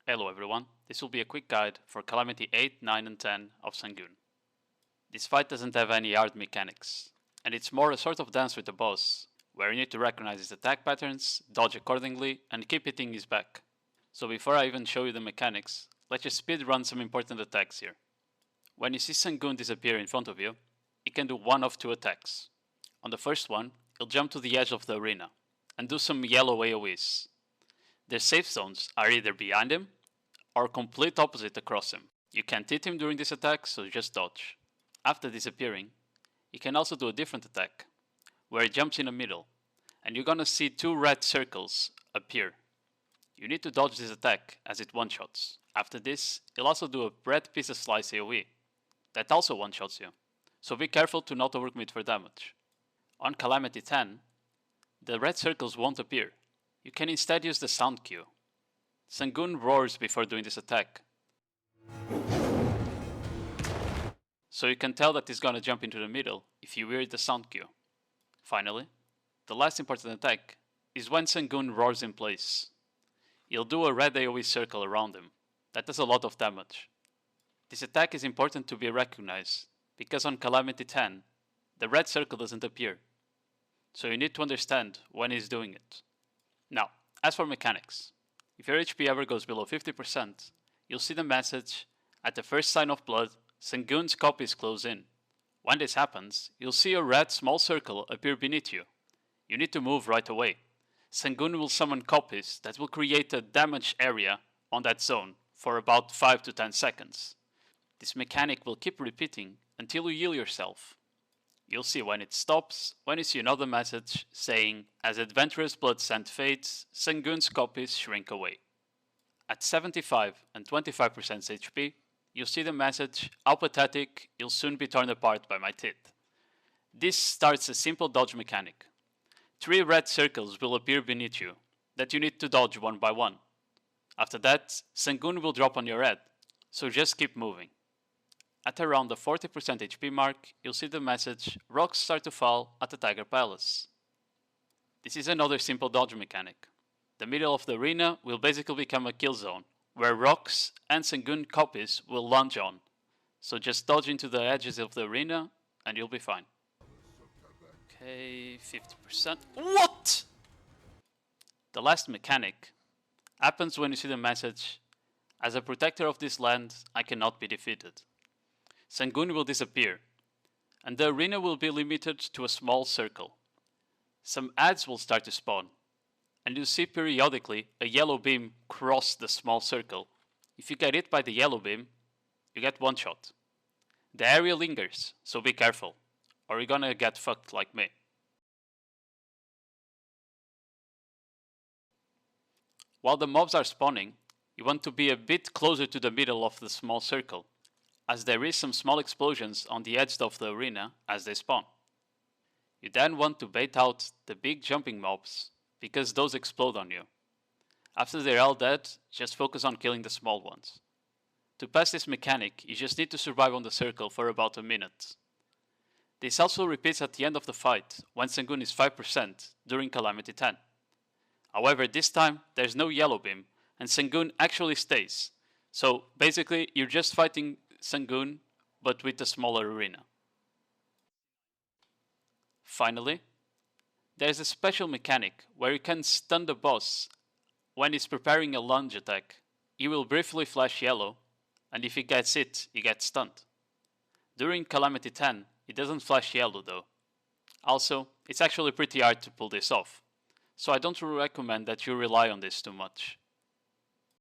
Hello everyone, this will be a quick guide for Calamity 8, 9 and 10 of Sangoon. This fight doesn't have any hard mechanics, and it's more a sort of dance with the boss, where you need to recognize his attack patterns, dodge accordingly, and keep hitting his back. So before I even show you the mechanics, let's just speed run some important attacks here. When you see Sangoon disappear in front of you, he can do one of two attacks. On the first one, he'll jump to the edge of the arena, and do some yellow AoEs. Their safe zones are either behind him, or complete opposite across him. You can't hit him during this attack, so just dodge. After disappearing, he can also do a different attack, where he jumps in the middle, and you're gonna see two red circles appear. You need to dodge this attack as it one-shots. After this, he'll also do a red pizza slice AoE, that also one-shots you, so be careful to not overcommit for damage. On Calamity 10, the red circles won't appear. You can instead use the sound cue. Sangoon roars before doing this attack, so you can tell that he's gonna jump into the middle if you hear the sound cue. Finally, the last important attack is when Sangoon roars in place. He'll do a red AoE circle around him, that does a lot of damage. This attack is important to be recognized, because on Calamity 10, the red circle doesn't appear, so you need to understand when he's doing it. Now, as for mechanics, if your HP ever goes below 50%, you'll see the message, at the first sign of blood, Sangoon's copies close in. When this happens, you'll see a red small circle appear beneath you. You need to move right away. Sangoon will summon copies that will create a damaged area on that zone for about 5 to 10 seconds. This mechanic will keep repeating until you heal yourself. You'll see when it stops, when you see another message saying, as adventurous blood scent fades, Sangoon's copies shrink away. At 75 and 25% HP, you'll see the message, how pathetic, you'll soon be torn apart by my teeth. This starts a simple dodge mechanic. 3 red circles will appear beneath you, that you need to dodge one by one. After that, Sangoon will drop on your head, so just keep moving. At around the 40% HP mark, you'll see the message, rocks start to fall at the Tiger Palace. This is another simple dodge mechanic. The middle of the arena will basically become a kill zone, where rocks and Sangoon copies will lunge on. So just dodge into the edges of the arena and you'll be fine. Okay, 50%. What? The last mechanic happens when you see the message, as a protector of this land, I cannot be defeated. Sangoon will disappear, and the arena will be limited to a small circle. Some ads will start to spawn, and you'll see periodically a yellow beam cross the small circle. If you get hit by the yellow beam, you get one shot. The area lingers, so be careful, or you're gonna get fucked like me. While the mobs are spawning, you want to be a bit closer to the middle of the small circle, as there is some small explosions on the edge of the arena as they spawn. You then want to bait out the big jumping mobs, because those explode on you. After they're all dead, just focus on killing the small ones. To pass this mechanic, you just need to survive on the circle for about a minute. This also repeats at the end of the fight, when Sangoon is 5% during Calamity 10. However, this time there's no yellow beam, and Sangoon actually stays. So basically, you're just fighting Sangoon, but with a smaller arena. Finally, there's a special mechanic where you can stun the boss when he's preparing a lunge attack. He will briefly flash yellow, and if he gets hit, he gets stunned. During Calamity 10, it doesn't flash yellow though. Also, it's actually pretty hard to pull this off, so I don't recommend that you rely on this too much.